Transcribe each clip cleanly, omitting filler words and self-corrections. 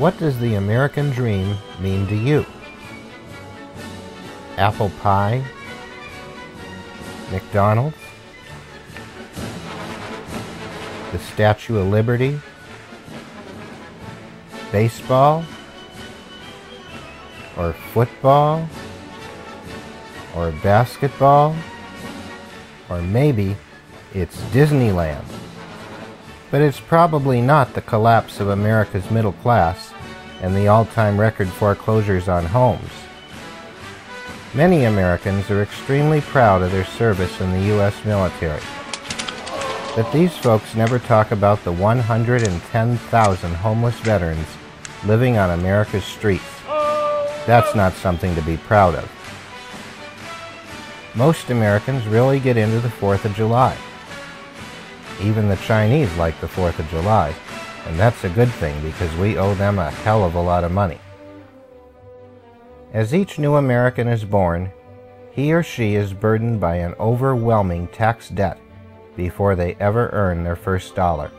What does the American dream mean to you? Apple pie? McDonald's? The Statue of Liberty? Baseball? Or football? Or basketball? Or maybe it's Disneyland. But it's probably not the collapse of America's middle class and the all-time record foreclosures on homes. Many Americans are extremely proud of their service in the U.S. military. But these folks never talk about the 110,000 homeless veterans living on America's streets. That's not something to be proud of. Most Americans really get into the 4th of July. Even the Chinese like the 4th of July, and that's a good thing because we owe them a hell of a lot of money. As each new American is born, he or she is burdened by an overwhelming tax debt before they ever earn their first dollar.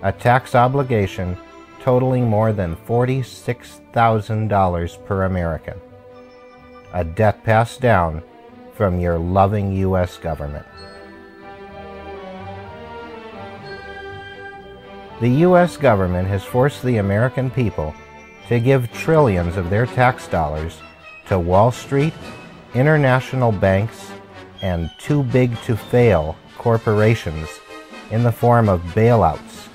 A tax obligation totaling more than $46,000 per American. A debt passed down from your loving U.S. government. The U.S. government has forced the American people to give trillions of their tax dollars to Wall Street, international banks, and too-big-to-fail corporations in the form of bailouts.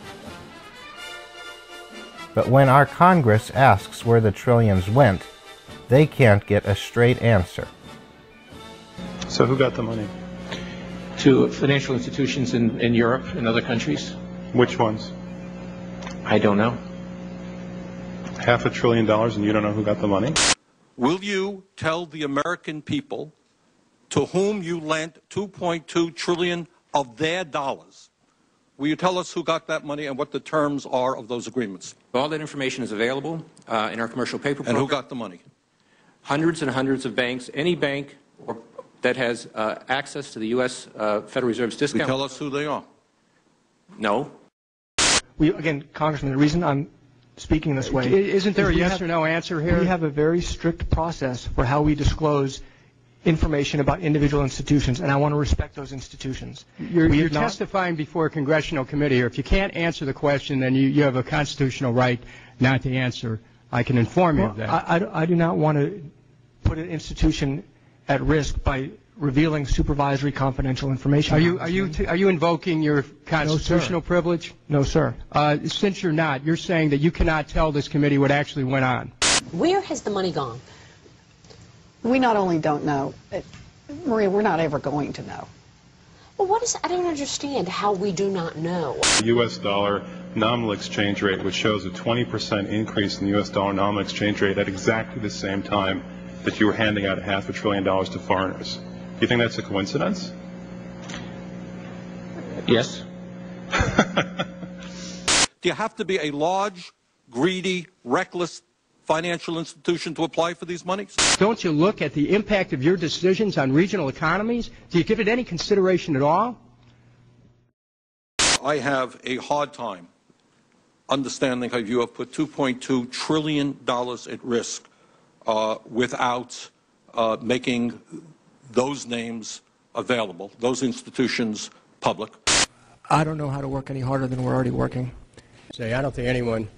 But when our Congress asks where the trillions went, they can't get a straight answer. So who got the money? To financial institutions in Europe and other countries. Which ones? I don't know. $500 billion and you don't know who got the money? Will you tell the American people to whom you lent $2.2 trillion of their dollars? Will you tell us who got that money and what the terms are of those agreements? All that information is available in our commercial paper program. And who got the money? Hundreds and hundreds of banks. Any bank that has access to the U.S. Federal Reserve's discount. Will you tell us who they are? No. Again, Congressman, the reason I'm speaking this way... Isn't there a yes or no answer here? We have a very strict process for how we disclose information about individual institutions, and I want to respect those institutions. You're testifying before a congressional committee here. If you can't answer the question, then you have a constitutional right not to answer. I can inform you of that. I do not want to put an institution at risk by revealing supervisory confidential information. Are you invoking your constitutional privilege? No, sir. Since you're not, you're saying that you cannot tell this committee what actually went on. Where has the money gone? We not only don't know, Maria, we're not ever going to know. Well, I don't understand how we do not know. The U.S. dollar nominal exchange rate, which shows a 20% increase in the U.S. dollar nominal exchange rate at exactly the same time that you were handing out $500 billion to foreigners. Do you think that's a coincidence? Yes. Do you have to be a large, greedy, reckless financial institution to apply for these monies? Don't you look at the impact of your decisions on regional economies? Do you give it any consideration at all? I have a hard time understanding how you have put $2.2 trillion at risk without making those names available, those institutions public. I don't know how to work any harder than we're already working. I don't think anyone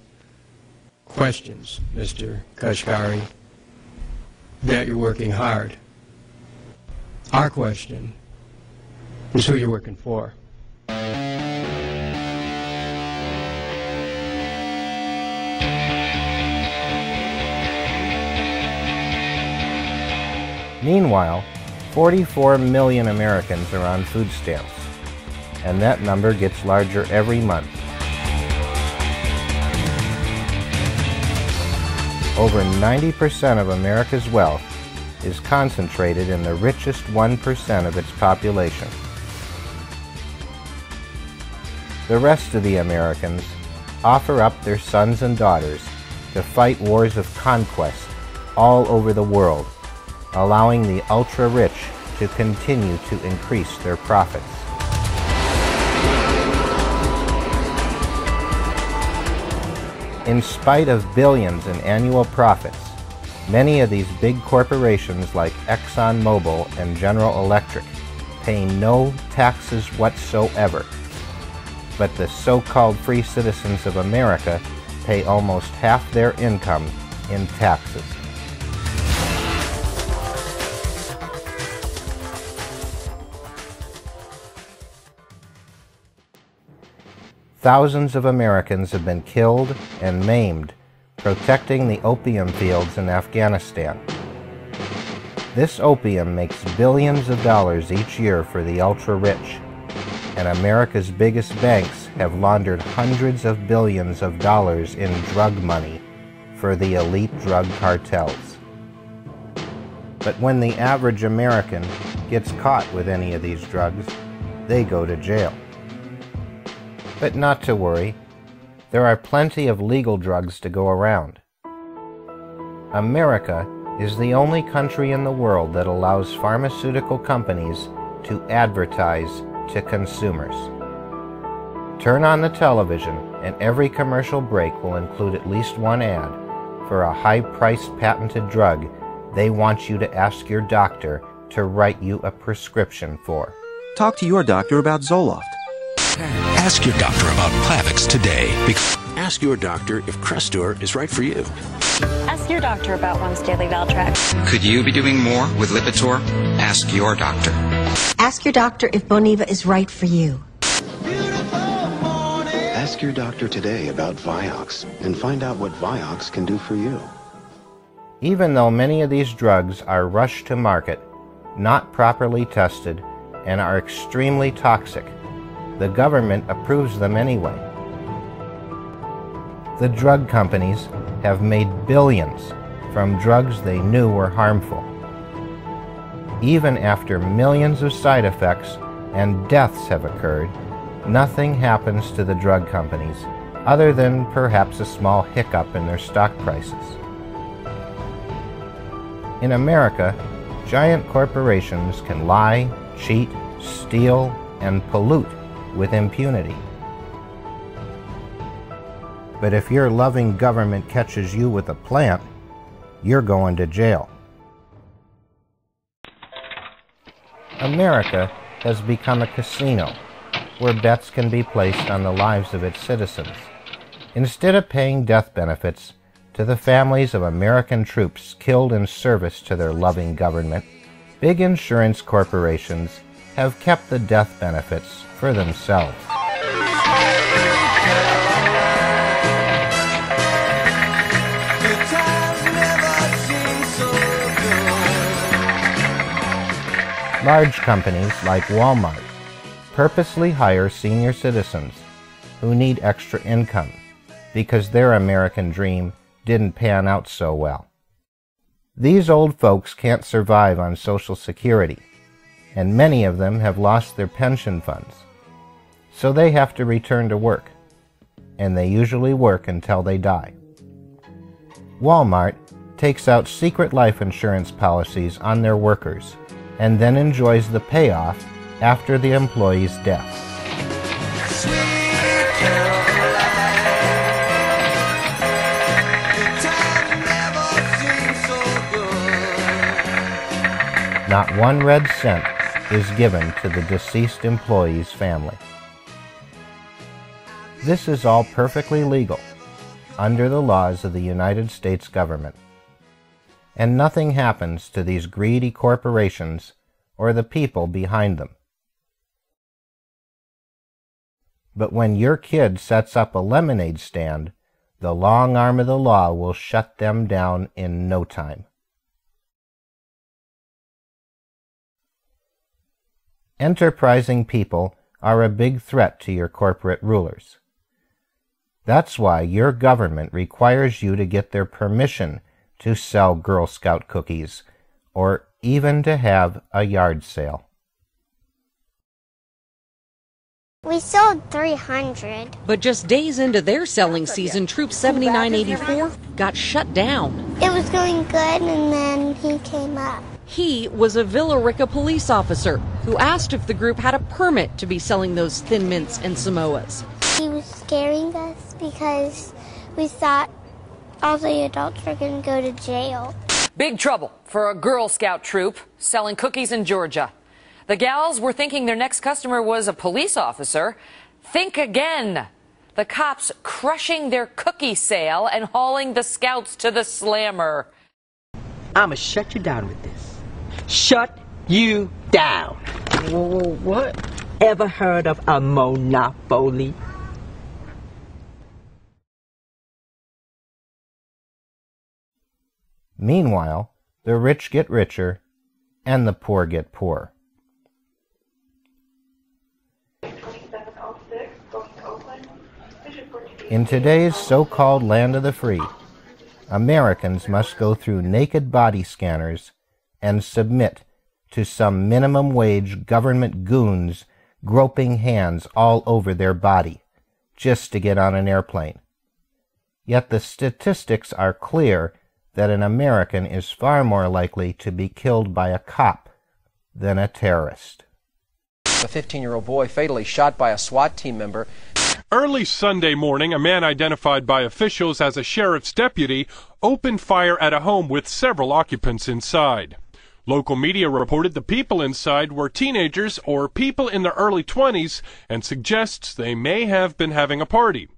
questions, Mr. Kashgari, that you're working hard. Our question is who you're working for. Meanwhile, 44 million Americans are on food stamps, and that number gets larger every month. Over 90% of America's wealth is concentrated in the richest 1% of its population. The rest of the Americans offer up their sons and daughters to fight wars of conquest all over the world, allowing the ultra-rich to continue to increase their profits. In spite of billions in annual profits, many of these big corporations like ExxonMobil and General Electric pay no taxes whatsoever. But the so-called free citizens of America pay almost half their income in taxes. Thousands of Americans have been killed and maimed protecting the opium fields in Afghanistan. This opium makes billions of dollars each year for the ultra-rich, and America's biggest banks have laundered hundreds of billions of dollars in drug money for the elite drug cartels. But when the average American gets caught with any of these drugs, they go to jail. But not to worry, there are plenty of legal drugs to go around. America is the only country in the world that allows pharmaceutical companies to advertise to consumers. Turn on the television and every commercial break will include at least one ad for a high-priced patented drug they want you to ask your doctor to write you a prescription for. Talk to your doctor about Zoloft. Ask your doctor about Plavix today. Ask your doctor if Crestor is right for you. Ask your doctor about Once Daily Valtrex. Could you be doing more with Lipitor? Ask your doctor. Ask your doctor if Boniva is right for you. Ask your doctor today about Vioxx and find out what Vioxx can do for you. Even though many of these drugs are rushed to market, not properly tested, and are extremely toxic, the government approves them anyway. The drug companies have made billions from drugs they knew were harmful. Even after millions of side effects and deaths have occurred, nothing happens to the drug companies other than perhaps a small hiccup in their stock prices. In America, giant corporations can lie, cheat, steal, and pollute with impunity. But if your loving government catches you with a plant, you're going to jail. America has become a casino where bets can be placed on the lives of its citizens. Instead of paying death benefits to the families of American troops killed in service to their loving government, big insurance corporations have kept the death benefits for themselves. Large companies like Walmart purposely hire senior citizens who need extra income because their American dream didn't pan out so well. These old folks can't survive on Social Security, and many of them have lost their pension funds. So they have to return to work, and they usually work until they die. Walmart takes out secret life insurance policies on their workers and then enjoys the payoff after the employee's death. Not one red cent is given to the deceased employee's family. This is all perfectly legal under the laws of the United States government. And nothing happens to these greedy corporations or the people behind them. But when your kid sets up a lemonade stand, the long arm of the law will shut them down in no time. Enterprising people are a big threat to your corporate rulers. That's why your government requires you to get their permission to sell Girl Scout cookies, or even to have a yard sale. We sold 300. But just days into their selling season, Troop 7984 got shut down. It was going good, and then he came up. He was a Villa Rica police officer who asked if the group had a permit to be selling those Thin Mints and Samoas. He was scaring us because we thought all the adults were going to go to jail. Big trouble for a Girl Scout troop selling cookies in Georgia. The gals were thinking their next customer was a police officer. Think again. The cops crushing their cookie sale and hauling the scouts to the slammer. I'ma shut you down with this. Shut you down. Whoa, what? Ever heard of a monopoly? Meanwhile, the rich get richer and the poor get poorer. In today's so-called land of the free, Americans must go through naked body scanners and submit to some minimum wage government goons groping hands all over their body just to get on an airplane. Yet the statistics are clear that an American is far more likely to be killed by a cop than a terrorist. A 15-year-old boy fatally shot by a SWAT team member. Early Sunday morning, a man identified by officials as a sheriff's deputy opened fire at a home with several occupants inside. Local media reported the people inside were teenagers or people in their early 20s and suggests they may have been having a party.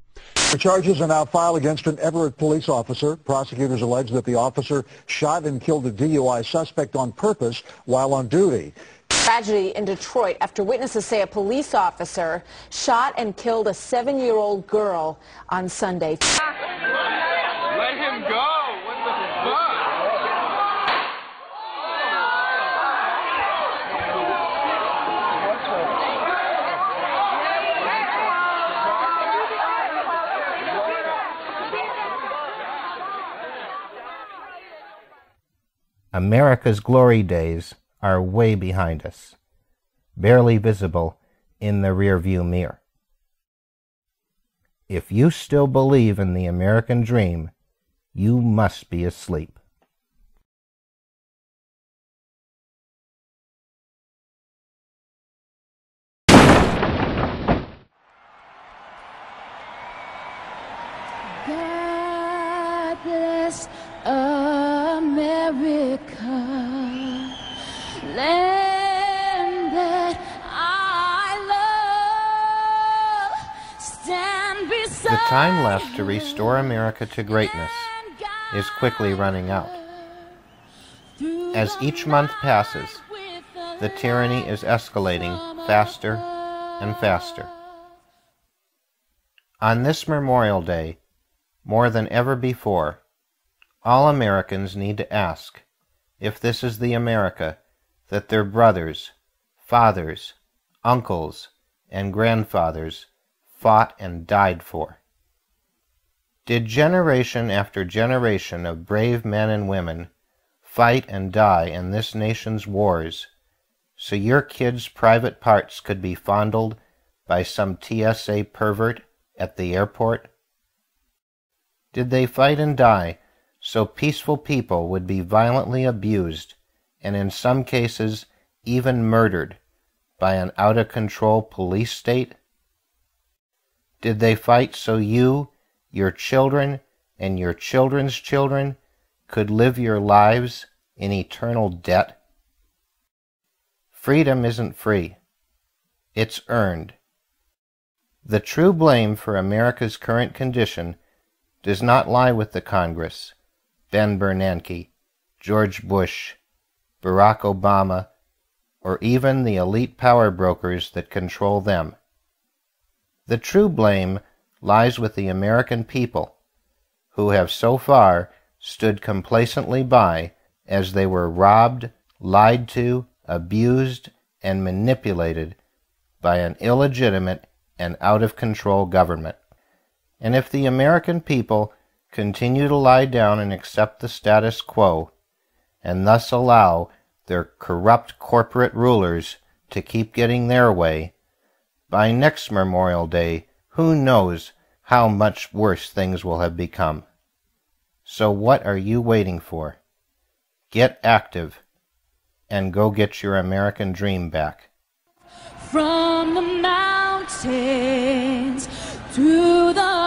The charges are now filed against an Everett police officer. Prosecutors allege that the officer shot and killed a DUI suspect on purpose while on duty. Tragedy in Detroit after witnesses say a police officer shot and killed a 7-year-old girl on Sunday. Let him go. What the fuck? America's glory days are way behind us, barely visible in the rearview mirror. If you still believe in the American dream, you must be asleep. God bless America, land that I love. Stand beside The time left to restore America to greatness is quickly running out. As each month passes, the tyranny is escalating faster and faster. On this Memorial Day, more than ever before, all Americans need to ask if this is the America that their brothers, fathers, uncles, and grandfathers fought and died for. Did generation after generation of brave men and women fight and die in this nation's wars so your kids' private parts could be fondled by some TSA pervert at the airport? Did they fight and die so peaceful people would be violently abused and in some cases even murdered by an out-of-control police state? Did they fight so you, your children, and your children's children could live your lives in eternal debt? Freedom isn't free. It's earned. The true blame for America's current condition does not lie with the Congress, Ben Bernanke, George Bush, Barack Obama, or even the elite power brokers that control them. The true blame lies with the American people, who have so far stood complacently by as they were robbed, lied to, abused, and manipulated by an illegitimate and out-of-control government. And if the American people continue to lie down and accept the status quo, and thus allow their corrupt corporate rulers to keep getting their way, by next Memorial Day, who knows how much worse things will have become. So what are you waiting for? Get active, and go get your American dream back. from the mountains to the